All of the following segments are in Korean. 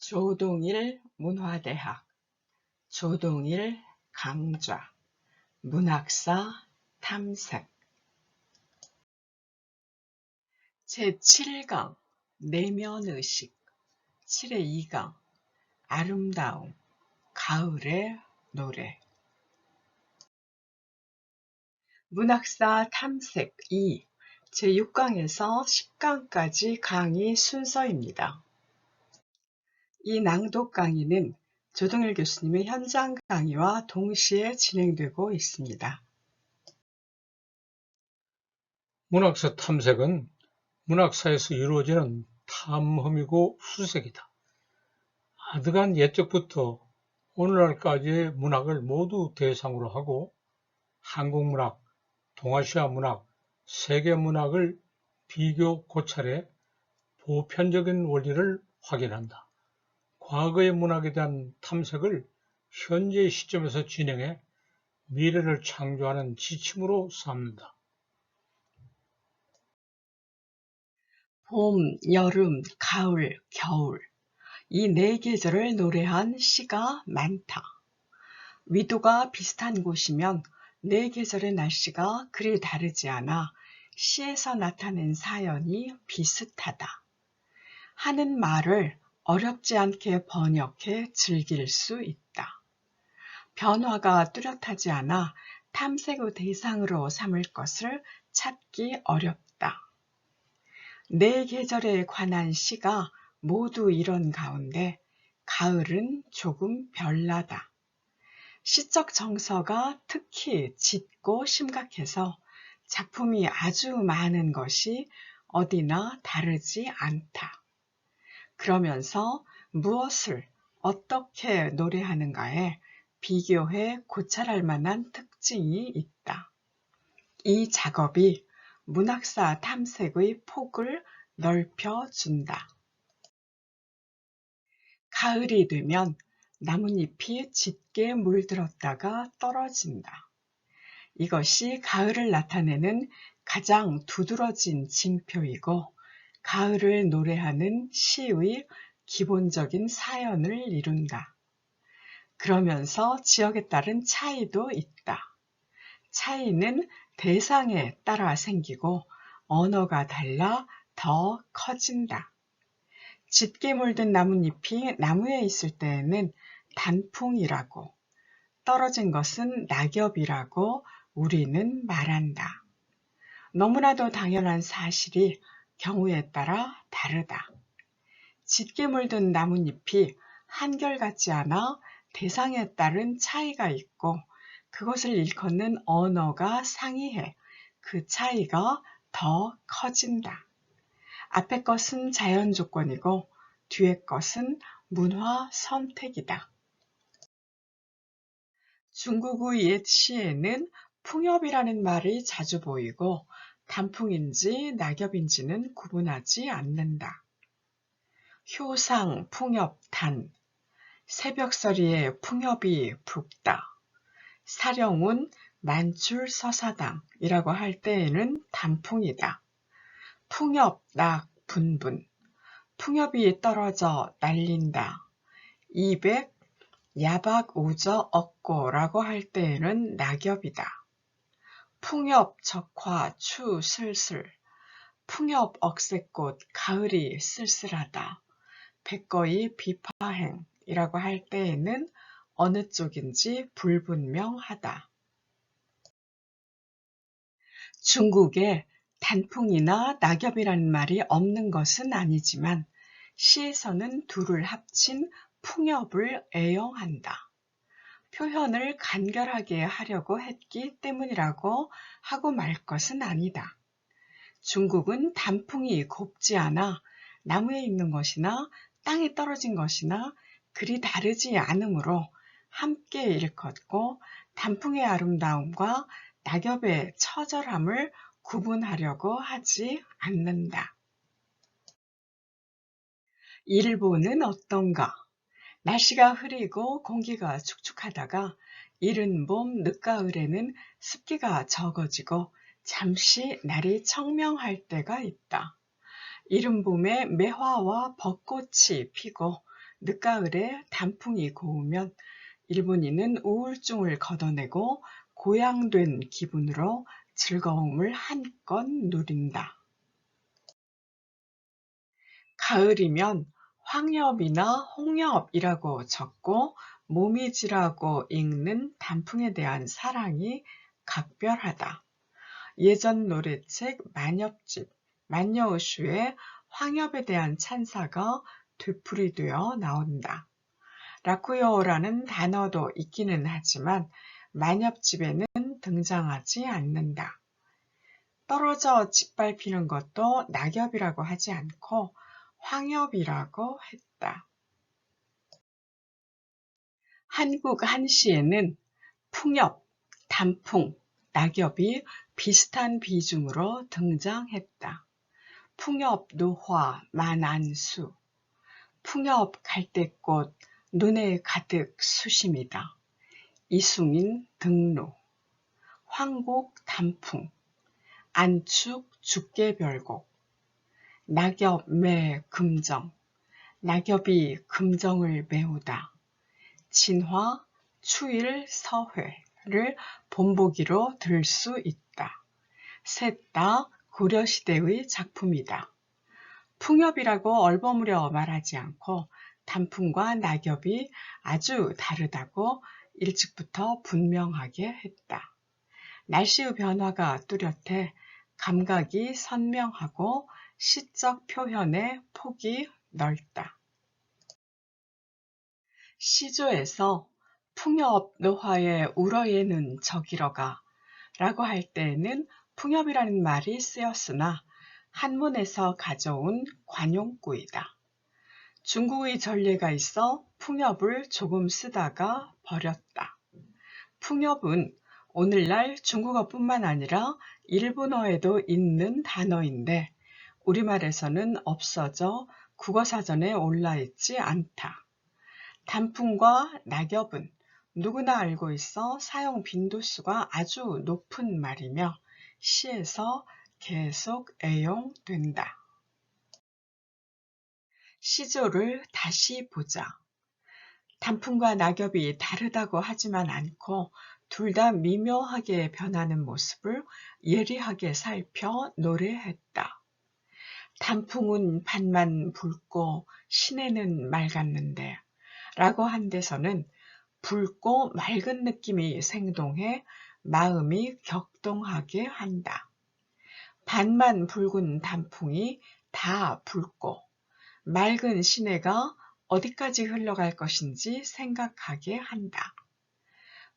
조동일 문화대학, 조동일 강좌, 문학사 탐색 제7강 내면의식, 7의 2강 아름다움, 가을의 노래. 문학사 탐색 2, 제6강에서 10강까지 강의 순서입니다. 이 낭독 강의는 조동일 교수님의 현장 강의와 동시에 진행되고 있습니다. 문학사 탐색은 문학사에서 이루어지는 탐험이고 수색이다. 아득한 옛적부터 오늘날까지의 문학을 모두 대상으로 하고 한국문학, 동아시아 문학, 세계문학을 비교 고찰해 보편적인 원리를 확인한다. 과거의 문학에 대한 탐색을 현재의 시점에서 진행해 미래를 창조하는 지침으로 삼는다. 봄, 여름, 가을, 겨울 이 네 계절을 노래한 시가 많다. 위도가 비슷한 곳이면 네 계절의 날씨가 그리 다르지 않아 시에서 나타낸 사연이 비슷하다. 하는 말을 어렵지 않게 번역해 즐길 수 있다. 변화가 뚜렷하지 않아 탐색의 대상으로 삼을 것을 찾기 어렵다. 네 계절에 관한 시가 모두 이런 가운데 가을은 조금 별나다. 시적 정서가 특히 짙고 심각해서 작품이 아주 많은 것이 어디나 다르지 않다. 그러면서 무엇을 어떻게 노래하는가에 비교해 고찰할 만한 특징이 있다. 이 작업이 문학사 탐색의 폭을 넓혀준다. 가을이 되면 나뭇잎이 짙게 물들었다가 떨어진다. 이것이 가을을 나타내는 가장 두드러진 징표이고 가을을 노래하는 시의 기본적인 사연을 이룬다. 그러면서 지역에 따른 차이도 있다. 차이는 대상에 따라 생기고 언어가 달라 더 커진다. 짙게 물든 나뭇잎이 나무에 있을 때에는 단풍이라고, 떨어진 것은 낙엽이라고 우리는 말한다. 너무나도 당연한 사실이 경우에 따라 다르다. 짙게 물든 나뭇잎이 한결같지 않아 대상에 따른 차이가 있고 그것을 일컫는 언어가 상이해 그 차이가 더 커진다. 앞의 것은 자연 조건이고 뒤의 것은 문화 선택이다. 중국의 옛 시에는 풍엽이라는 말이 자주 보이고 단풍인지 낙엽인지는 구분하지 않는다. 효상 풍엽 단, 새벽서리에 풍엽이 붉다. 사령운 만출 서사당이라고 할 때에는 단풍이다. 풍엽 낙 분분, 풍엽이 떨어져 날린다. 200 야박 오저 얻고라고 할 때에는 낙엽이다. 풍엽 적화 추 슬슬, 풍엽 억새꽃 가을이 쓸쓸하다. 백거이 비파행이라고 할 때에는 어느 쪽인지 불분명하다. 중국에 단풍이나 낙엽이라는 말이 없는 것은 아니지만 시에서는 둘을 합친 풍엽을 애용한다. 표현을 간결하게 하려고 했기 때문이라고 하고 말 것은 아니다. 중국은 단풍이 곱지 않아 나무에 있는 것이나 땅에 떨어진 것이나 그리 다르지 않으므로 함께 일컫고 단풍의 아름다움과 낙엽의 처절함을 구분하려고 하지 않는다. 일본은 어떤가? 날씨가 흐리고 공기가 축축하다가 이른 봄 늦가을에는 습기가 적어지고 잠시 날이 청명할 때가 있다. 이른 봄에 매화와 벚꽃이 피고 늦가을에 단풍이 고우면 일본인은 우울증을 걷어내고 고향된 기분으로 즐거움을 한껏 누린다. 가을이면 황엽이나 홍엽이라고 적고 모미지라고 읽는 단풍에 대한 사랑이 각별하다. 예전 노래책 만엽집, 만여우슈에 황엽에 대한 찬사가 되풀이되어 나온다. 라쿠요라는 단어도 있기는 하지만 만엽집에는 등장하지 않는다. 떨어져 짓밟히는 것도 낙엽이라고 하지 않고 황엽이라고 했다. 한국 한시에는 풍엽, 단풍, 낙엽이 비슷한 비중으로 등장했다. 풍엽 노화 만안수, 풍엽 갈대꽃 눈에 가득 수심이다. 이숭인 등로, 황곡 단풍, 안축 죽계별곡, 낙엽 매 금정, 낙엽이 금정을 메우다. 진화 추일 서회를 본보기로 들 수 있다. 셋 다 고려시대의 작품이다. 풍엽이라고 얼버무려 말하지 않고 단풍과 낙엽이 아주 다르다고 일찍부터 분명하게 했다. 날씨의 변화가 뚜렷해 감각이 선명하고 시적 표현의 폭이 넓다. 시조에서 풍엽 노화에 우러예는 저기러가 라고 할 때에는 풍엽이라는 말이 쓰였으나 한문에서 가져온 관용구이다. 중국의 전례가 있어 풍엽을 조금 쓰다가 버렸다. 풍엽은 오늘날 중국어뿐만 아니라 일본어에도 있는 단어인데 우리말에서는 없어져 국어사전에 올라있지 않다. 단풍과 낙엽은 누구나 알고 있어 사용 빈도수가 아주 높은 말이며 시에서 계속 애용된다. 시조를 다시 보자. 단풍과 낙엽이 다르다고 하지만 않고 둘 다 미묘하게 변하는 모습을 예리하게 살펴 노래했다. 단풍은 밭만 붉고 시내는 맑았는데 라고 한 데서는 붉고 맑은 느낌이 생동해 마음이 격동하게 한다. 밭만 붉은 단풍이 다 붉고 맑은 시내가 어디까지 흘러갈 것인지 생각하게 한다.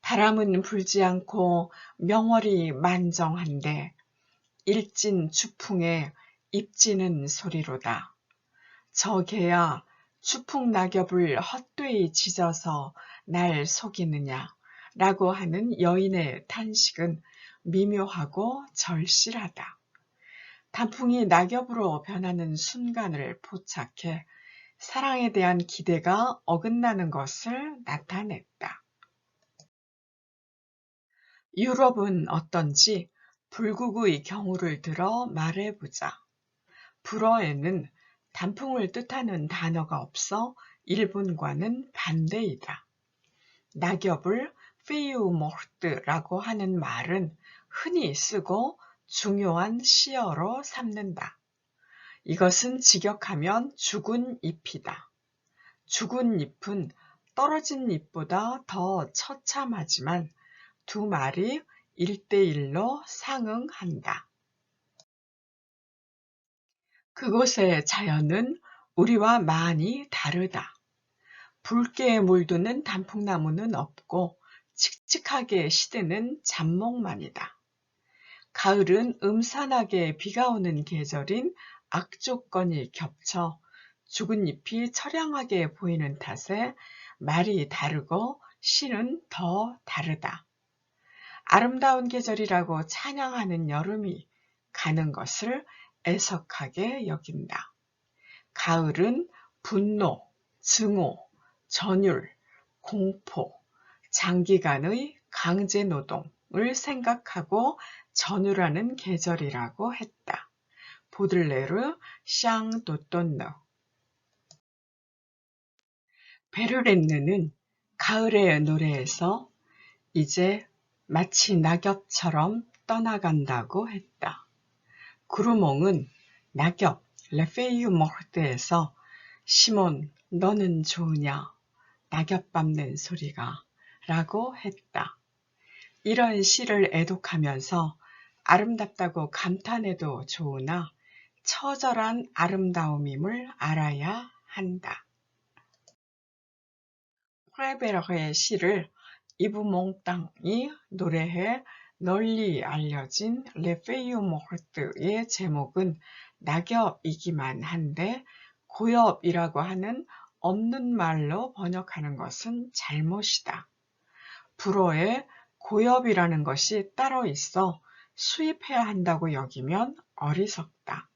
바람은 불지 않고 명월이 만정한데 일진 추풍에 입지는 소리로다. 저 개야 추풍 낙엽을 헛되이 짖어서 날 속이느냐 라고 하는 여인의 탄식은 미묘하고 절실하다. 단풍이 낙엽으로 변하는 순간을 포착해 사랑에 대한 기대가 어긋나는 것을 나타냈다. 유럽은 어떤지 불국의 경우를 들어 말해보자. 불어에는 단풍을 뜻하는 단어가 없어 일본과는 반대이다. 낙엽을 피유모르트라고 하는 말은 흔히 쓰고 중요한 시어로 삼는다. 이것은 직역하면 죽은 잎이다. 죽은 잎은 떨어진 잎보다 더 처참하지만 두 말이 1대1로 상응한다. 그곳의 자연은 우리와 많이 다르다. 붉게 물드는 단풍나무는 없고 칙칙하게 시드는 잡목만이다. 가을은 음산하게 비가 오는 계절인 악조건이 겹쳐 죽은 잎이 처량하게 보이는 탓에 말이 다르고 시는 더 다르다. 아름다운 계절이라고 찬양하는 여름이 가는 것을 애석하게 여긴다. 가을은 분노, 증오, 전율, 공포, 장기간의 강제노동을 생각하고 전율하는 계절이라고 했다. 보들레르 샹 도톤너. 베르렌느는 가을의 노래에서 이제 마치 낙엽처럼 떠나간다고 했다. 그루몽은 낙엽, 레페이유 모르트에서 시몬, 너는 좋으냐? 낙엽 밟는 소리가 라고 했다. 이런 시를 애독하면서 아름답다고 감탄해도 좋으나 처절한 아름다움임을 알아야 한다. 프레베르의 시를 이브 몽땅이 노래해 널리 알려진 레페이유 모르트의 제목은 낙엽이기만 한데 고엽이라고 하는 없는 말로 번역하는 것은 잘못이다. 불어에 고엽이라는 것이 따로 있어 수입해야 한다고 여기면 어리석다.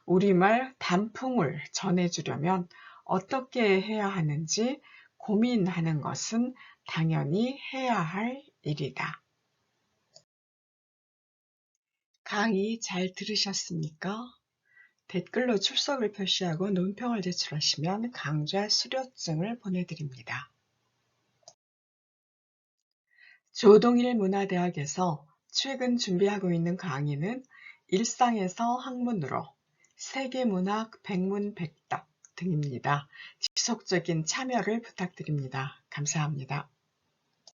우리말 단풍을 전해주려면 어떻게 해야 하는지 고민하는 것은 당연히 해야 할 일이다. 강의 잘 들으셨습니까? 댓글로 출석을 표시하고 논평을 제출하시면 강좌 수료증을 보내드립니다. 조동일문화대학에서 최근 준비하고 있는 강의는 일상에서 학문으로, 세계문학 백문백답 등입니다. 지속적인 참여를 부탁드립니다. 감사합니다.